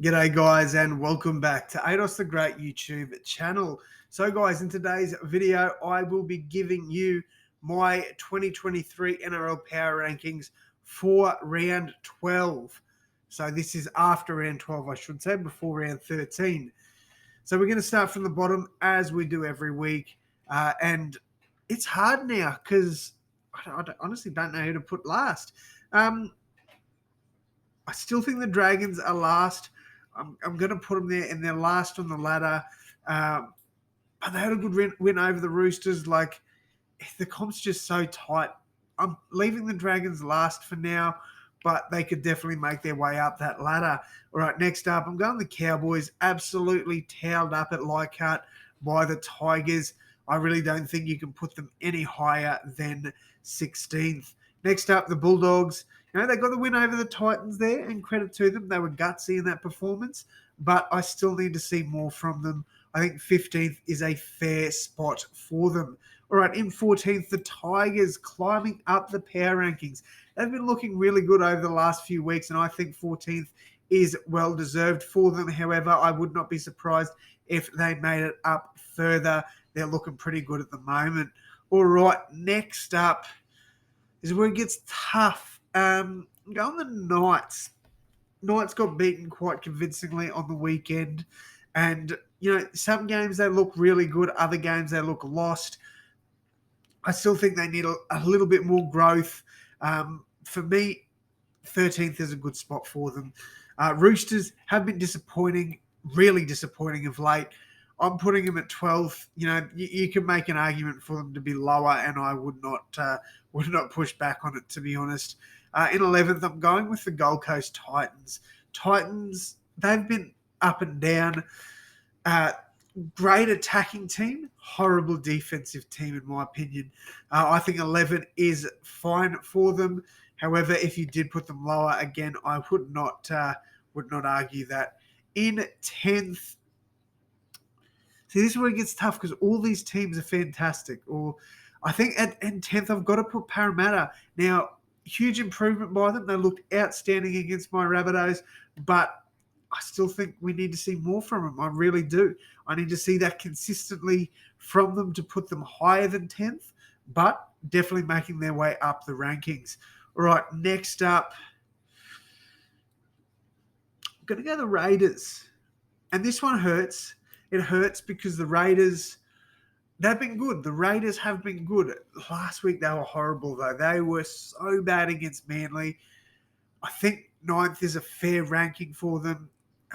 G'day guys and welcome back to AdosTheGreat YouTube channel. So guys, in today's video, I will be giving you my 2023 NRL Power Rankings for round 12. So this is after round 12, I should say, before round 13. So we're going to start from the bottom as we do every week. And it's hard now because I honestly don't know who to put last. Um, I still think the Dragons are last. I'm going to put them there, and they're last on the ladder. But they had a good win over the Roosters. Like, the comp's just so tight. I'm leaving the Dragons last for now, but they could definitely make their way up that ladder. All right, next up, I'm going the Cowboys. Absolutely towed up at Leichhardt by the Tigers. I really don't think you can put them any higher than 16th. Next up, the Bulldogs. They got the win over the Titans there, and credit to them. They were gutsy in that performance, but I still need to see more from them. I think 15th is a fair spot for them. All right, in 14th, the Tigers climbing up the power rankings. They've been looking really good over the last few weeks, and I think 14th is well deserved for them. However, I would not be surprised if they made it up further. They're looking pretty good at the moment. All right, next up is where it gets tough. Going the Knights. Knights got beaten quite convincingly on the weekend. And, some games they look really good, other games they look lost. I still think they need a little bit more growth. For me, 13th is a good spot for them. Roosters have been disappointing, really disappointing of late. I'm putting them at 12th. You can make an argument for them to be lower, and I would not push back on it, to be honest. In 11th, I'm going with the Gold Coast Titans. Titans, they've been up and down. Great attacking team, horrible defensive team, in my opinion. I think 11 is fine for them. However, if you did put them lower, again, I would not argue that. In 10th, see, this is where it gets tough because all these teams are fantastic. Or I think in 10th, I've got to put Parramatta. Now, huge improvement by them. They looked outstanding against my Rabbitohs, but I still think we need to see more from them. I really do. I need to see that consistently from them to put them higher than 10th, but definitely making their way up the rankings. All right, next up, I'm going to go the Raiders. And this one hurts. It hurts because the Raiders, they've been good. The Raiders have been good. Last week they were horrible, though. They were so bad against Manly. I think 9th is a fair ranking for them.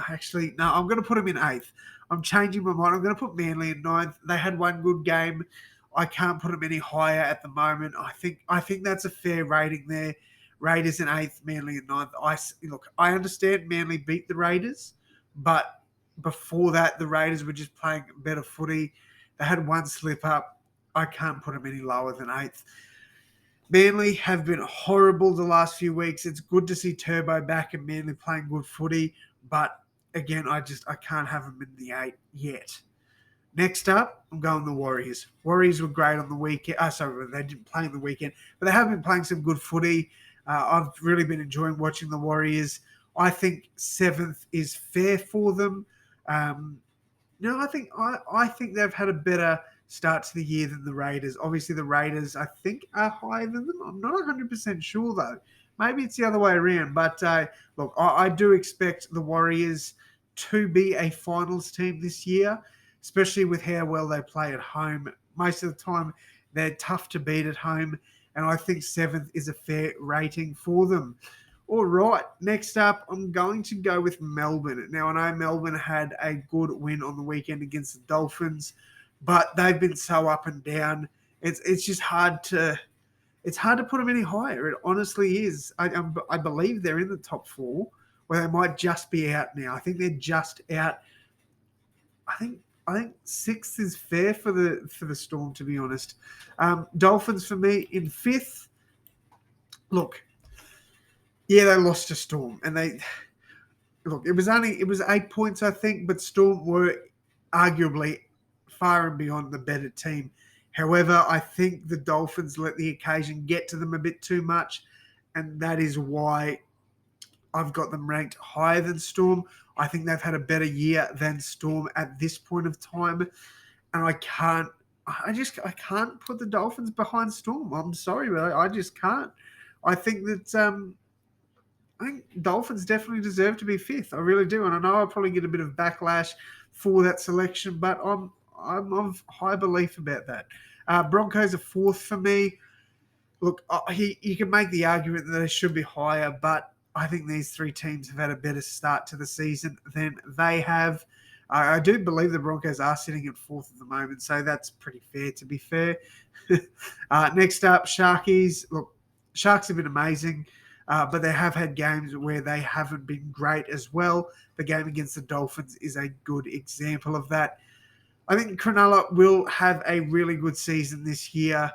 Actually, no, I'm going to put them in 8th. I'm changing my mind. I'm going to put Manly in 9th. They had one good game. I can't put them any higher at the moment. I think that's a fair rating there. Raiders in 8th, Manly in 9th. I understand Manly beat the Raiders, but before that, the Raiders were just playing better footy. They had one slip up. I can't put them any lower than 8th. Manly have been horrible the last few weeks. It's good to see Turbo back and Manly playing good footy, but again, I can't have them in the 8 yet. Next up, I'm going the Warriors. Warriors were great on the weekend. Sorry, they didn't play on the weekend, but they have been playing some good footy. I've really been enjoying watching the Warriors. I think 7th is fair for them. No, I think they've had a better start to the year than the Raiders. Obviously, the Raiders, I think, are higher than them. I'm not 100% sure, though. Maybe it's the other way around. But look, I do expect the Warriors to be a finals team this year, especially with how well they play at home. Most of the time, they're tough to beat at home, and I think 7th is a fair rating for them. All right, next up, I'm going to go with Melbourne. Now, I know Melbourne had a good win on the weekend against the Dolphins, but they've been so up and down. It's just hard to put them any higher. It honestly is. I believe they're in the top 4, where they might just be out now. I think they're just out. I think 6th is fair for the Storm, to be honest. Dolphins for me in 5th. Look, yeah, they lost to Storm, and it was 8 points, I think, but Storm were arguably far and beyond the better team. However, I think the Dolphins let the occasion get to them a bit too much, and that is why I've got them ranked higher than Storm. I think they've had a better year than Storm at this point of time, and I can't put the Dolphins behind Storm. I'm sorry, but I just can't. I think that I think Dolphins definitely deserve to be fifth. I really do, and I know I'll probably get a bit of backlash for that selection, but I'm of high belief about that. Broncos are fourth for me. Look, you can make the argument that they should be higher, but I think these three teams have had a better start to the season than they have. I do believe the Broncos are sitting at fourth at the moment, so that's pretty fair, to be fair. Next up, Sharkies. Look, Sharks have been amazing, but they have had games where they haven't been great as well. The game against the Dolphins is a good example of that. I think Cronulla will have a really good season this year,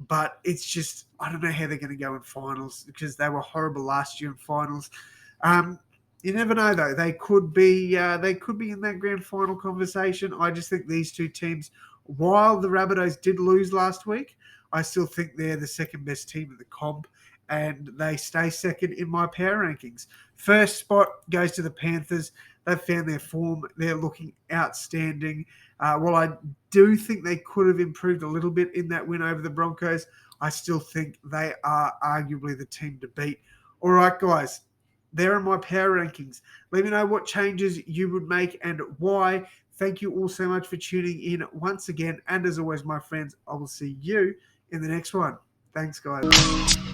but it's just I don't know how they're going to go in finals because they were horrible last year in finals. Um, you never know though; they could be in that grand final conversation. I just think these two teams, while the Rabbitohs did lose last week, I still think they're the second best team in the comp, and they stay second in my power rankings. First spot goes to the Panthers. They've found their form. They're looking outstanding. While I do think they could have improved a little bit in that win over the Broncos, I still think they are arguably the team to beat. All right, guys, there are my power rankings. Let me know what changes you would make and why. Thank you all so much for tuning in once again. And as always, my friends, I will see you in the next one. Thanks, guys.